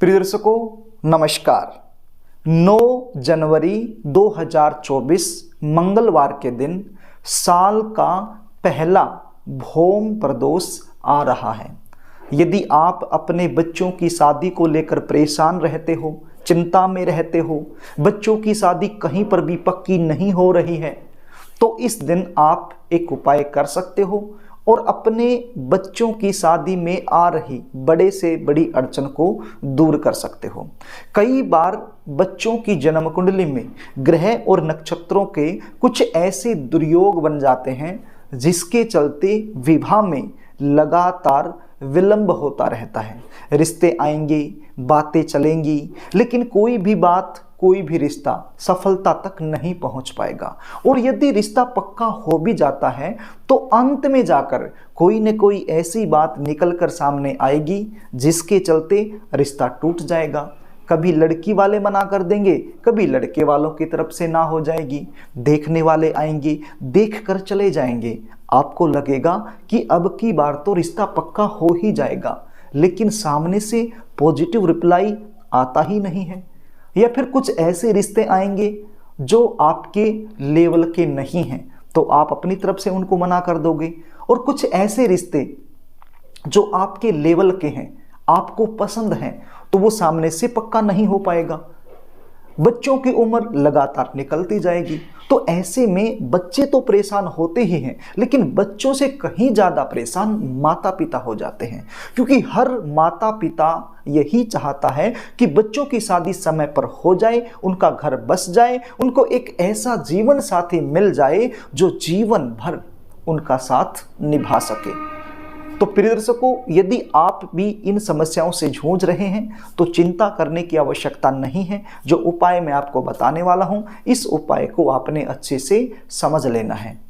प्रिय दर्शकों नमस्कार। 9 जनवरी 2024 मंगलवार के दिन साल का पहला भौम प्रदोष आ रहा है। यदि आप अपने बच्चों की शादी को लेकर परेशान रहते हो, चिंता में रहते हो, बच्चों की शादी कहीं पर भी पक्की नहीं हो रही है, तो इस दिन आप एक उपाय कर सकते हो और अपने बच्चों की शादी में आ रही बड़े से बड़ी अड़चन को दूर कर सकते हो। कई बार बच्चों की जन्म कुंडली में ग्रह और नक्षत्रों के कुछ ऐसे दुर्योग बन जाते हैं जिसके चलते विवाह में लगातार विलंब होता रहता है। रिश्ते आएंगे, बातें चलेंगी, लेकिन कोई भी बात, कोई भी रिश्ता सफलता तक नहीं पहुंच पाएगा। और यदि रिश्ता पक्का हो भी जाता है तो अंत में जाकर कोई न कोई ऐसी बात निकल कर सामने आएगी जिसके चलते रिश्ता टूट जाएगा। कभी लड़की वाले मना कर देंगे, कभी लड़के वालों की तरफ से ना हो जाएगी। देखने वाले आएंगे, देख कर चले जाएंगे। आपको लगेगा कि अब की बार तो रिश्ता पक्का हो ही जाएगा, लेकिन सामने से पॉजिटिव रिप्लाई आता ही नहीं है। या फिर कुछ ऐसे रिश्ते आएंगे जो आपके लेवल के नहीं हैं, तो आप अपनी तरफ से उनको मना कर दोगे। और कुछ ऐसे रिश्ते जो आपके लेवल के हैं, आपको पसंद हैं, तो वो सामने से पक्का नहीं हो पाएगा। बच्चों की उम्र लगातार निकलती जाएगी, तो ऐसे में बच्चे तो परेशान होते ही हैं, लेकिन बच्चों से कहीं ज़्यादा परेशान माता पिता हो जाते हैं। क्योंकि हर माता पिता यही चाहता है कि बच्चों की शादी समय पर हो जाए, उनका घर बस जाए, उनको एक ऐसा जीवन साथी मिल जाए जो जीवन भर उनका साथ निभा सके। तो प्रिय दर्शकों, यदि आप भी इन समस्याओं से जूझ रहे हैं तो चिंता करने की आवश्यकता नहीं है। जो उपाय मैं आपको बताने वाला हूं, इस उपाय को आपने अच्छे से समझ लेना है।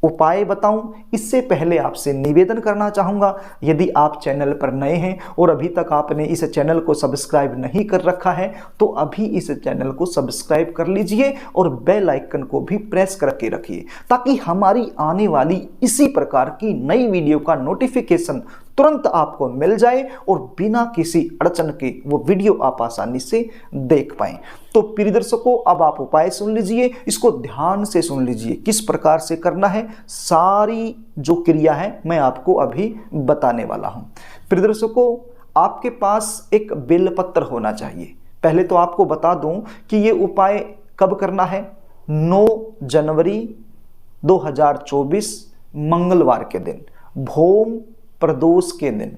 उपाय बताऊं इससे पहले आपसे निवेदन करना चाहूँगा, यदि आप चैनल पर नए हैं और अभी तक आपने इस चैनल को सब्सक्राइब नहीं कर रखा है तो अभी इस चैनल को सब्सक्राइब कर लीजिए और बेल आइकन को भी प्रेस करके रखिए, ताकि हमारी आने वाली इसी प्रकार की नई वीडियो का नोटिफिकेशन तुरंत आपको मिल जाए और बिना किसी अड़चन के वो वीडियो आप आसानी से देख पाएं। तो प्रिय दर्शकों, अब आप उपाय सुन लीजिए, इसको ध्यान से सुन लीजिए। किस प्रकार से करना है, सारी जो क्रिया है मैं आपको अभी बताने वाला हूं। प्रिय दर्शकों, आपके पास एक बेलपत्र होना चाहिए। पहले तो आपको बता दूं कि ये उपाय कब करना है। 9 जनवरी 2024 मंगलवार के दिन, भौम प्रदोष के दिन,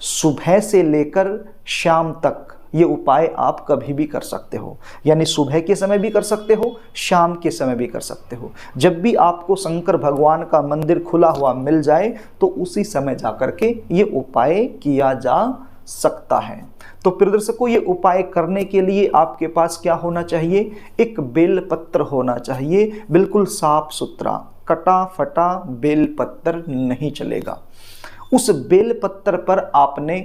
सुबह से लेकर शाम तक ये उपाय आप कभी भी कर सकते हो। यानी सुबह के समय भी कर सकते हो, शाम के समय भी कर सकते हो। जब भी आपको शंकर भगवान का मंदिर खुला हुआ मिल जाए तो उसी समय जाकर के ये उपाय किया जा सकता है। तो प्रिय दर्शकों, ये उपाय करने के लिए आपके पास क्या होना चाहिए, एक बेलपत्र होना चाहिए, बिल्कुल साफ सुथरा, कटा फटा बेलपत्र नहीं चलेगा। उस बेलपत्र पर आपने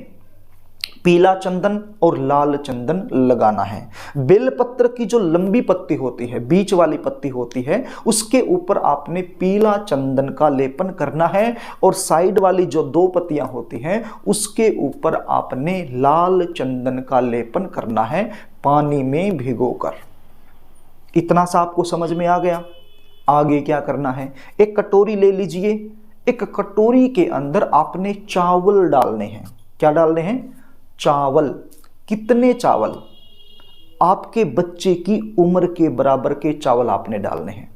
पीला चंदन और लाल चंदन लगाना है। बेलपत्र की जो लंबी पत्ती होती है, बीच वाली पत्ती होती है, उसके ऊपर आपने पीला चंदन का लेपन करना है और साइड वाली जो 2 पत्तियां होती हैं उसके ऊपर आपने लाल चंदन का लेपन करना है, पानी में भिगोकर। इतना सा आपको समझ में आ गया। आगे क्या करना है, एक कटोरी ले लीजिए। एक कटोरी के अंदर आपने चावल डालने हैं। क्या डालने हैं, चावल। कितने चावल, आपके बच्चे की उम्र के बराबर के चावल आपने डालने हैं।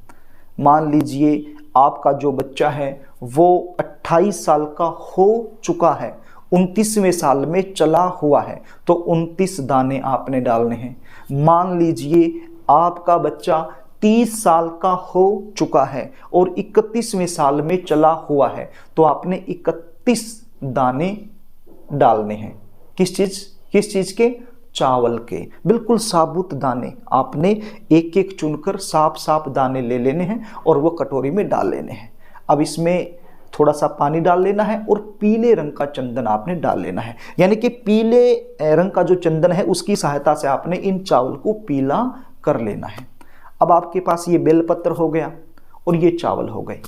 मान लीजिए आपका जो बच्चा है वो 28 साल का हो चुका है, 29वें साल में चला हुआ है, तो 29 दाने आपने डालने हैं। मान लीजिए आपका बच्चा 30 साल का हो चुका है और 31वें साल में चला हुआ है, तो आपने 31 दाने डालने हैं। किस चीज के, चावल के। बिल्कुल साबुत दाने आपने एक एक चुनकर साफ दाने ले लेने हैं और वो कटोरी में डाल लेने हैं। अब इसमें थोड़ा सा पानी डाल लेना है और पीले रंग का चंदन आपने डाल लेना है। यानी कि पीले रंग का जो चंदन है उसकी सहायता से आपने इन चावल को पीला कर लेना है। अब आपके पास ये बेलपत्र हो गया और ये चावल हो गए,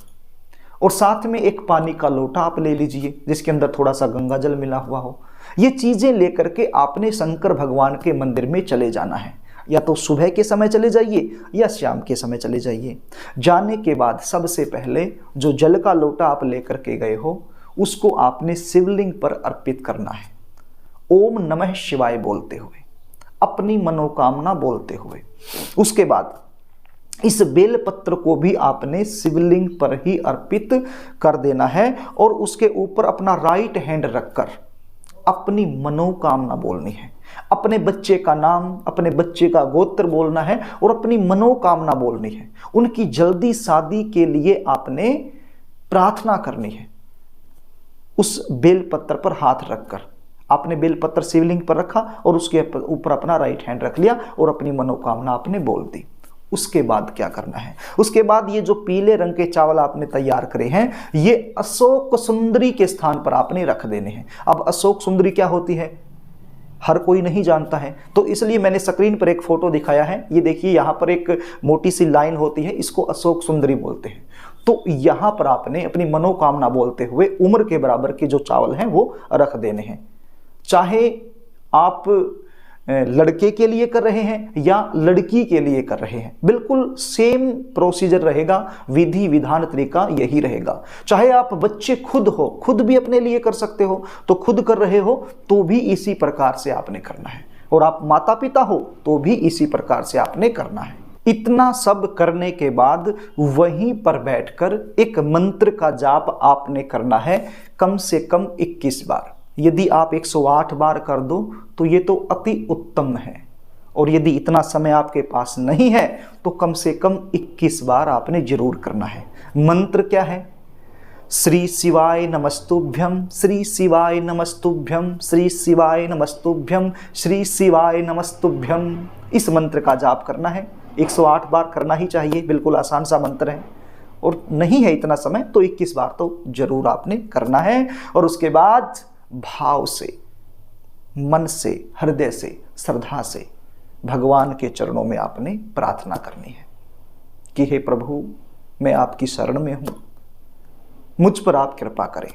और साथ में एक पानी का लोटा आप ले लीजिए जिसके अंदर थोड़ा सा गंगा जल मिला हुआ हो। ये चीजें लेकर के आपने शंकर भगवान के मंदिर में चले जाना है। या तो सुबह के समय चले जाइए या शाम के समय चले जाइए। जाने के बाद सबसे पहले जो जल का लोटा आप लेकर के गए हो उसको आपने शिवलिंग पर अर्पित करना है, ओम नमः शिवाय बोलते हुए, अपनी मनोकामना बोलते हुए। उसके बाद इस बेलपत्र को भी आपने शिवलिंग पर ही अर्पित कर देना है और उसके ऊपर अपना राइट हैंड रखकर अपनी मनोकामना बोलनी है। अपने बच्चे का नाम, अपने बच्चे का गोत्र बोलना है और अपनी मनोकामना बोलनी है। उनकी जल्दी शादी के लिए आपने प्रार्थना करनी है। उस बेलपत्र पर हाथ रखकर आपने बेलपत्र शिवलिंग पर रखा और उसके ऊपर अपना राइट हैंड रख लिया और अपनी मनोकामना आपने बोल दी। उसके बाद क्या करना है? उसके बाद ये जो पीले रंग के चावल आपने तैयार करे हैं ये अशोक सुंदरी के स्थान पर आपने रख देने हैं। अब अशोक सुंदरी क्या होती है हर कोई नहीं जानता है, तो इसलिए मैंने स्क्रीन पर एक फोटो दिखाया है। ये देखिए यहाँ पर एक मोटी सी लाइन होती है, इसको अशोक सुंदरी बोलते हैं। तो यहाँ पर आपने अपनी मनोकामना बोलते हुए उम्र के बराबर के जो चावल हैं वो रख देने हैं। चाहे आप लड़के के लिए कर रहे हैं या लड़की के लिए कर रहे हैं, बिल्कुल सेम प्रोसीजर रहेगा, विधि विधान तरीका यही रहेगा। चाहे आप बच्चे खुद हो, खुद भी अपने लिए कर सकते हो, तो खुद कर रहे हो तो भी इसी प्रकार से आपने करना है, और आप माता पिता हो तो भी इसी प्रकार से आपने करना है। इतना सब करने के बाद वहीं पर बैठकर एक मंत्र का जाप आपने करना है, कम से कम 21 बार। यदि आप 108 बार कर दो तो ये तो अति उत्तम है, और यदि इतना समय आपके पास नहीं है तो कम से कम 21 बार आपने जरूर करना है। मंत्र क्या है? श्री शिवाय नमस्तुभ्यम, श्री शिवाय नमस्तुभ्यम, श्री शिवाय नमस्तुभ्यम, श्री शिवाय नमस्तुभ्यम। इस मंत्र का जाप करना है, 108 बार करना ही चाहिए, बिल्कुल आसान सा मंत्र है। और नहीं है इतना समय तो 21 बार तो जरूर आपने करना है। और उसके बाद भाव से, मन से, हृदय से, श्रद्धा से भगवान के चरणों में आपने प्रार्थना करनी है कि हे प्रभु, मैं आपकी शरण में हूं, मुझ पर आप कृपा करें,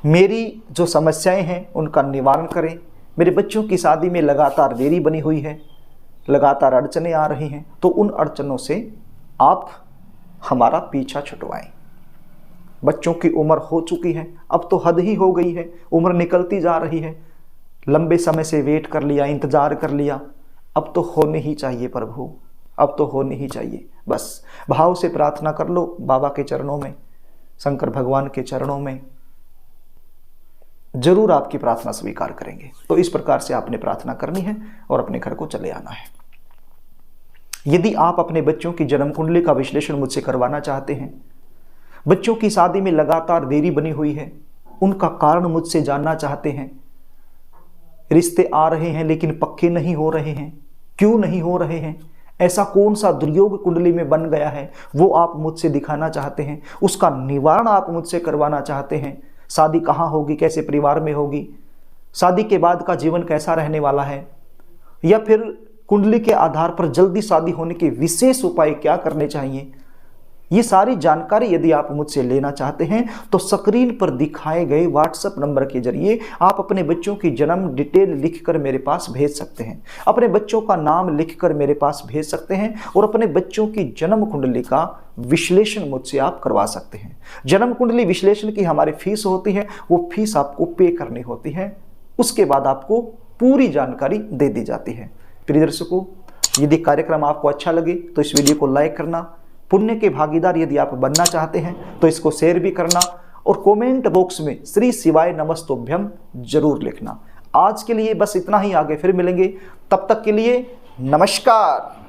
मेरी जो समस्याएं हैं उनका निवारण करें। मेरे बच्चों की शादी में लगातार देरी बनी हुई है, लगातार अड़चनें आ रही हैं, तो उन अड़चनों से आप हमारा पीछा छुटवाएं। बच्चों की उम्र हो चुकी है, अब तो हद ही हो गई है, उम्र निकलती जा रही है, लंबे समय से वेट कर लिया, इंतजार कर लिया, अब तो होने ही चाहिए प्रभु, अब तो होने ही चाहिए। बस भाव से प्रार्थना कर लो बाबा के चरणों में, शंकर भगवान के चरणों में, जरूर आपकी प्रार्थना स्वीकार करेंगे। तो इस प्रकार से आपने प्रार्थना करनी है और अपने घर को चले आना है। यदि आप अपने बच्चों की जन्म कुंडली का विश्लेषण मुझसे करवाना चाहते हैं, बच्चों की शादी में लगातार देरी बनी हुई है, उनका कारण मुझसे जानना चाहते हैं, रिश्ते आ रहे हैं लेकिन पक्के नहीं हो रहे हैं, क्यों नहीं हो रहे हैं, ऐसा कौन सा दुर्योग कुंडली में बन गया है, वो आप मुझसे दिखाना चाहते हैं, उसका निवारण आप मुझसे करवाना चाहते हैं, शादी कहाँ होगी, कैसे परिवार में होगी, शादी के बाद का जीवन कैसा रहने वाला है, या फिर कुंडली के आधार पर जल्दी शादी होने के विशेष उपाय क्या करने चाहिए, ये सारी जानकारी यदि आप मुझसे लेना चाहते हैं तो स्क्रीन पर दिखाए गए व्हाट्सएप नंबर के जरिए आप अपने बच्चों की जन्म डिटेल लिखकर मेरे पास भेज सकते हैं, अपने बच्चों का नाम लिखकर मेरे पास भेज सकते हैं और अपने बच्चों की जन्म कुंडली का विश्लेषण मुझसे आप करवा सकते हैं। जन्म कुंडली विश्लेषण की हमारी फीस होती है, वो फीस आपको पे करनी होती है, उसके बाद आपको पूरी जानकारी दे दी जाती है। प्रिय दर्शकों, यदि कार्यक्रम आपको अच्छा लगे तो इस वीडियो को लाइक करना, पुण्य के भागीदार यदि आप बनना चाहते हैं तो इसको शेयर भी करना और कमेंट बॉक्स में श्री शिवाय नमस्तुभ्यम जरूर लिखना। आज के लिए बस इतना ही, आगे फिर मिलेंगे, तब तक के लिए नमस्कार।